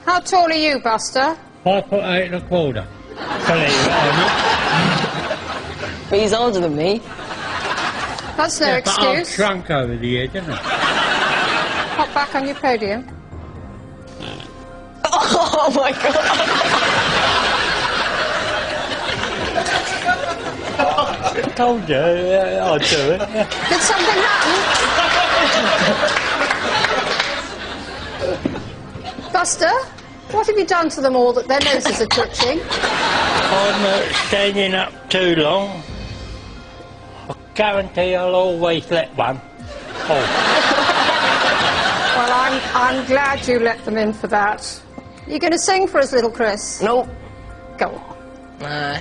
How tall are you, Buster? 5'8 1/4. Believe it or not. But he's older than me. That's no But I've excuse. shrunk over the years, haven't I? Hop back on your podium. Oh my god! I told you, I'd do it. Did something happen? Buster, what have you done to them all that their noses are twitching? I'm standing up too long. I guarantee I'll always let one. Oh, Well, I'm glad you let them in for that. You going to sing for us, little Chris? Nope. Go on. Nah.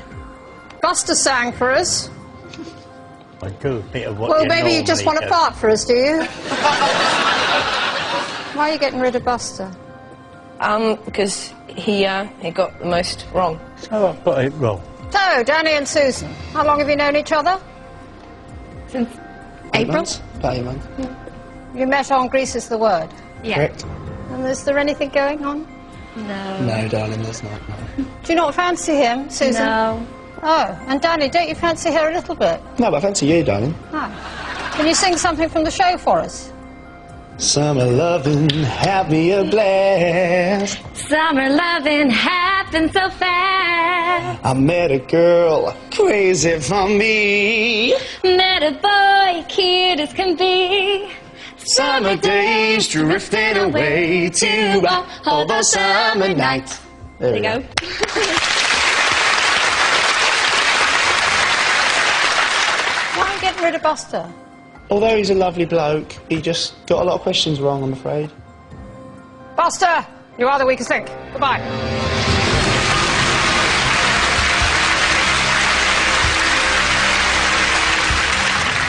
Buster sang for us. I do a bit of what Well, you maybe you just want normally to fart for us, do you? Why are you getting rid of Buster? Because he got the most wrong. do. So I've got it wrong. So, Danny and Susan, how long have you known each other? Since April? About a month. You met on Grease is the Word. Yeah. Correct. And is there anything going on? No. No, darling, there's not. No. Do you not fancy him, Susan? No. Oh, and Danny, don't you fancy her a little bit? No, but I fancy you, darling. Oh. Can you sing something from the show for us? Summer loving, have me a blast. Summer loving happened so fast. I met a girl crazy for me. Met a boy, cute as can be. Summer days drifting away to all those summer nights. There There you go. Why are you getting rid of Buster? Although he's a lovely bloke, he just got a lot of questions wrong, I'm afraid. Buster, you are the weakest link. Goodbye.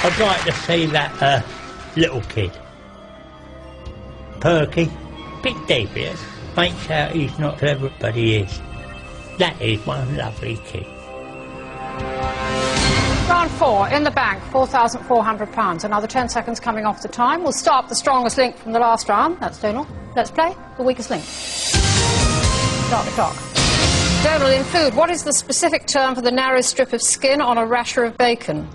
I'd like to see that little kid. Perky, bit devious, makes out he's not clever, but he is. That is one lovely kid. Round 4, in the bank, £4,400. Another 10 seconds coming off the time. We'll start the strongest link from the last round. That's Donal. Let's play the weakest link. Start the clock. Donal, in food, what is the specific term for the narrow strip of skin on a rasher of bacon?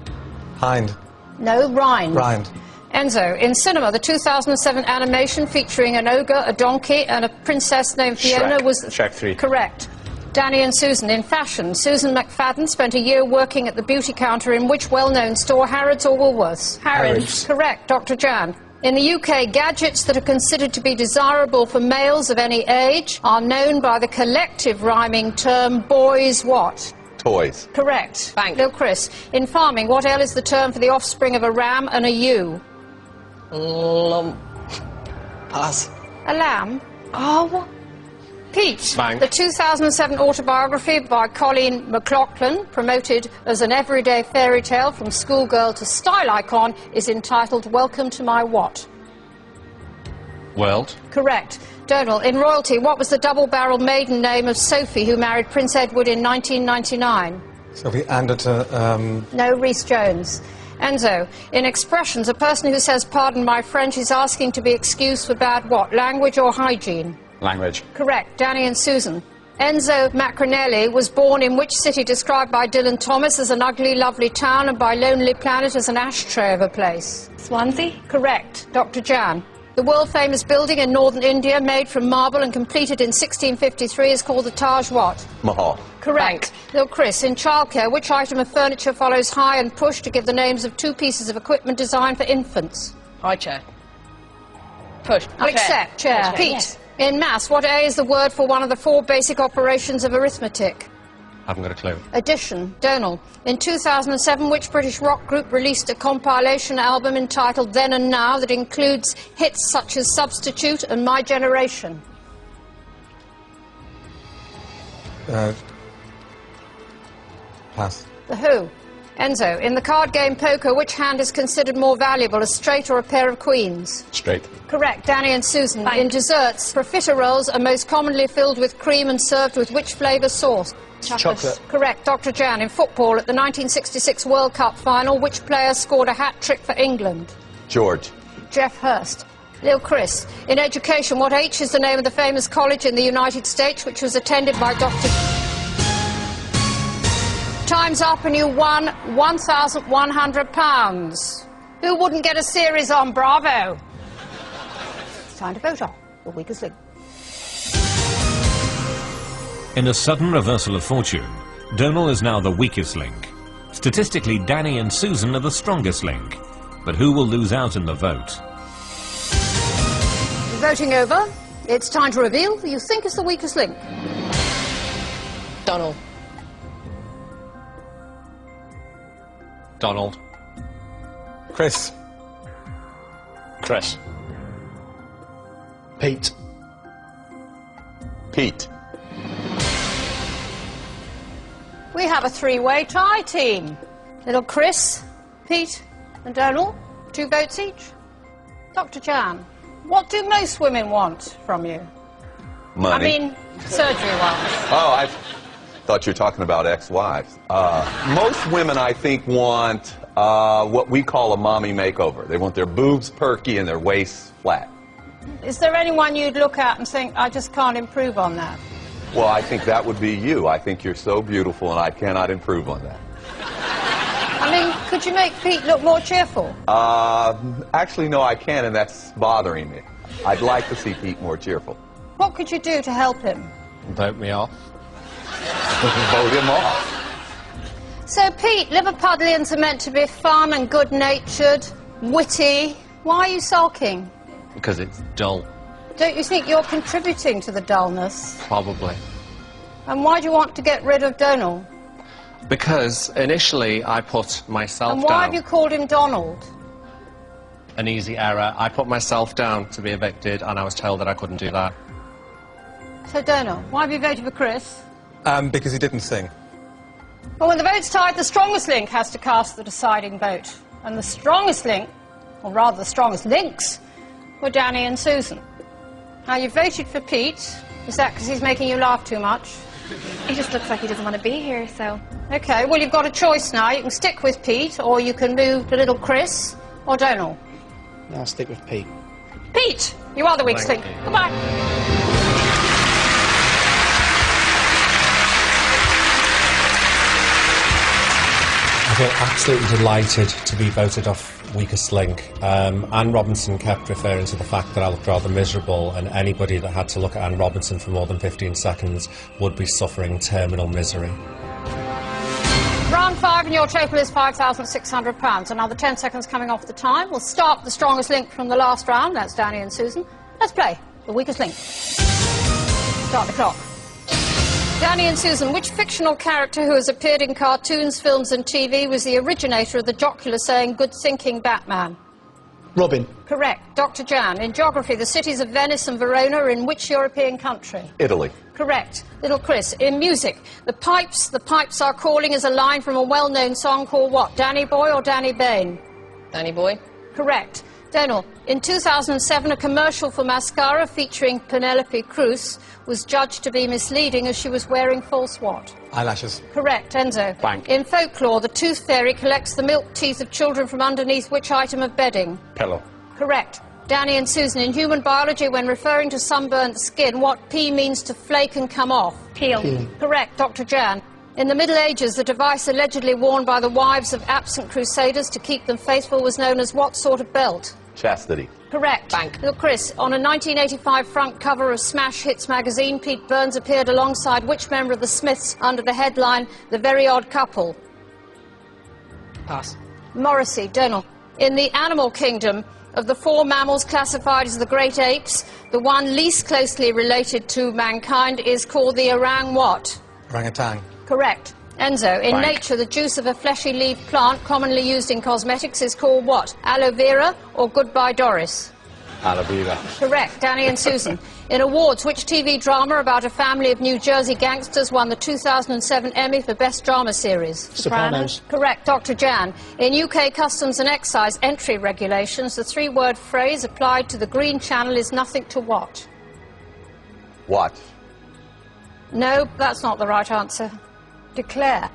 Hind. No, rind. Rind. Enzo, in cinema, the 2007 animation featuring an ogre, a donkey, and a princess named Fiona Shrek. was... Shrek 3. Correct. Danny and Susan, in fashion, Susan McFadden spent a year working at the beauty counter in which well-known store, Harrods or Woolworths? Harrods. Correct. Dr. Jan. In the UK, gadgets that are considered to be desirable for males of any age are known by the collective rhyming term boys what? Toys. Correct. Bank. Lil Chris. In farming, what L is the term for the offspring of a ram and a ewe? Pass. A lamb? Oh, what? Pete, Bank. the 2007 autobiography by Colleen McLaughlin, promoted as an everyday fairy tale from schoolgirl to style icon, is entitled Welcome to My What? World. Correct. Donal, in royalty, what was the double-barreled maiden name of Sophie who married Prince Edward in 1999? Sophie Anderton. No, Rhys Jones. Enzo, in expressions, a person who says, pardon my French, is asking to be excused for bad what? Language or hygiene? Language. Correct. Danny and Susan. Enzo Macronelli was born in which city described by Dylan Thomas as an ugly, lovely town and by Lonely Planet as an ashtray of a place? Swansea. Correct. Dr. Jan. The world-famous building in northern India, made from marble and completed in 1653, is called the Taj what? Mahal. Correct. Little Chris, in childcare, which item of furniture follows high and push to give the names of two pieces of equipment designed for infants? High chair. Push. I'll accept. Chair. Chair, Pete. yes. In maths, what A is the word for one of the 4 basic operations of arithmetic? Haven't got a clue. Addition. Donal. In 2007, which British rock group released a compilation album entitled Then and Now that includes hits such as Substitute and My Generation? Pass. The Who. Enzo. In the card game poker, which hand is considered more valuable, a straight or a pair of queens? Straight. Correct. Danny and Susan. Fine. In desserts, profiteroles are most commonly filled with cream and served with which flavour sauce? Chocolate. Correct. Dr. Jan. In football, at the 1966 World Cup final, which player scored a hat-trick for England? George. Jeff Hurst. Little Chris. In education, what H is the name of the famous college in the United States which was attended by Dr. Time's up and you won £1,100. Who wouldn't get a series on Bravo? It's time to vote on the weakest link. In a sudden reversal of fortune, Donal is now the weakest link. Statistically, Danny and Susan are the strongest link. But who will lose out in the vote? Voting over, it's time to reveal who you think is the weakest link. Donald. Donald. Chris. Chris. Pete. Pete. We have a three-way tie team. Little Chris, Pete and Donal, 2 votes each. Dr. Jan, what do most women want from you? Money. I mean, surgery-wise. Oh, I thought you were talking about ex-wives. Most women, I think, want what we call a mommy makeover. They want their boobs perky and their waists flat. Is there anyone you'd look at and think, I just can't improve on that? Well, I think that would be you. I think you're so beautiful, and I cannot improve on that. I mean, could you make Pete look more cheerful? Actually, no, I can, and that's bothering me. I'd like to see Pete more cheerful. What could you do to help him? Vote me off. Vote him off. So, Pete, Liverpudlians are meant to be fun and good-natured, witty. Why are you sulking? Because it's dull. Don't you think you're contributing to the dullness? Probably. And why do you want to get rid of Donal? Because initially I put myself And why down. have you called him Donald? An easy error. I put myself down to be evicted, and I was told that I couldn't do that. So, Donal, why have you voted for Chris? Because he didn't sing. Well, when the vote's tied, the strongest link has to cast the deciding vote. And the strongest link, or rather the strongest links, were Danny and Susan. Now, you voted for Pete. Is that because he's making you laugh too much? He just looks like he doesn't want to be here, so... OK, well, you've got a choice now. You can stick with Pete, or you can move to little Chris, or Donal. No, I'll stick with Pete. Pete, you are the weakest link. Thank you. Goodbye. I feel absolutely delighted to be voted off weakest link. Anne Robinson kept referring to the fact that I looked rather miserable, and anybody that had to look at Anne Robinson for more than 15 seconds would be suffering terminal misery. Round 5 and your total is £5,600. Another 10 seconds coming off the time. We'll start the strongest link from the last round. That's Danny and Susan. Let's play the weakest link. Start the clock. Danny and Susan, which fictional character who has appeared in cartoons, films and TV was the originator of the jocular saying, good thinking Batman? Robin. Correct. Dr. Jan, in geography, the cities of Venice and Verona are in which European country? Italy. Correct. Little Chris, in music, the pipes are calling is a line from a well-known song called what? Danny Boy or Danny Bain? Danny boy. Correct. Donal, in 2007, a commercial for mascara featuring Penelope Cruz was judged to be misleading as she was wearing false what? Eyelashes. Correct. Enzo. Bank. In folklore, the tooth fairy collects the milk teeth of children from underneath which item of bedding? Pillow. Correct. Danny and Susan, in human biology, when referring to sunburnt skin, what P means to flake and come off? Peel. Peeling. Correct. Dr. Jan. In the Middle Ages, the device allegedly worn by the wives of absent crusaders to keep them faithful was known as what sort of belt? Chastity. Correct. Bank. Little Chris, on a 1985 front cover of Smash Hits magazine, Pete Burns appeared alongside which member of the Smiths under the headline, The Very Odd Couple? Pass. Morrissey. Donal. In the animal kingdom, of the 4 mammals classified as the great apes, the one least closely related to mankind is called the orang what? Orangutan. Correct. Enzo, in Bank. nature, the juice of a fleshy leaf plant commonly used in cosmetics is called what? Aloe vera or Goodbye Doris? Aloe vera. Correct. Danny and Susan. In awards, which TV drama about a family of New Jersey gangsters won the 2007 Emmy for Best Drama Series? Sopranos. Correct. Dr. Jan. In UK Customs and Excise entry regulations, the 3-word phrase applied to the Green Channel is nothing to what? Watch. No, that's not the right answer. Declare.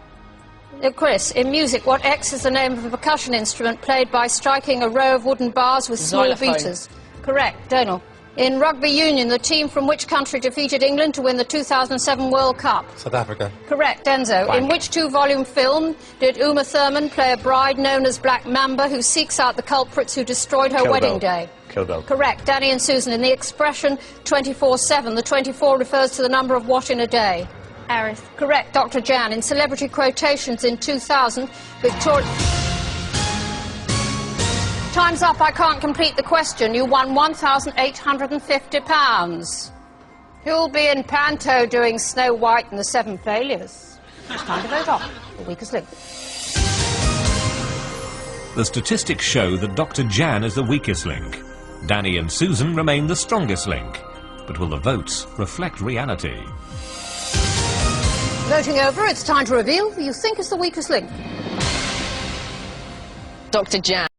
Chris, in music, what X is the name of a percussion instrument played by striking a row of wooden bars with small Xylophone. beaters? Correct. Donal. In rugby union, the team from which country defeated England to win the 2007 World Cup? South Africa. Correct. Enzo. Blank. In which two-volume film did Uma Thurman play a bride known as Black Mamba who seeks out the culprits who destroyed her Kill wedding Bill. day? Kill Bill. Correct. Danny and Susan. In the expression 24/7, the 24 refers to the number of what in a day? Harris. Correct. Dr. Jan. In celebrity quotations in 2000, Victoria... Time's up. I can't complete the question. You won £1,850. Who'll be in Panto doing Snow White and the Seven Failures? It's time to vote on the weakest link. The statistics show that Dr. Jan is the weakest link. Danny and Susan remain the strongest link. But will the votes reflect reality? Voting over, it's time to reveal who you think is the weakest link. Dr. Jan.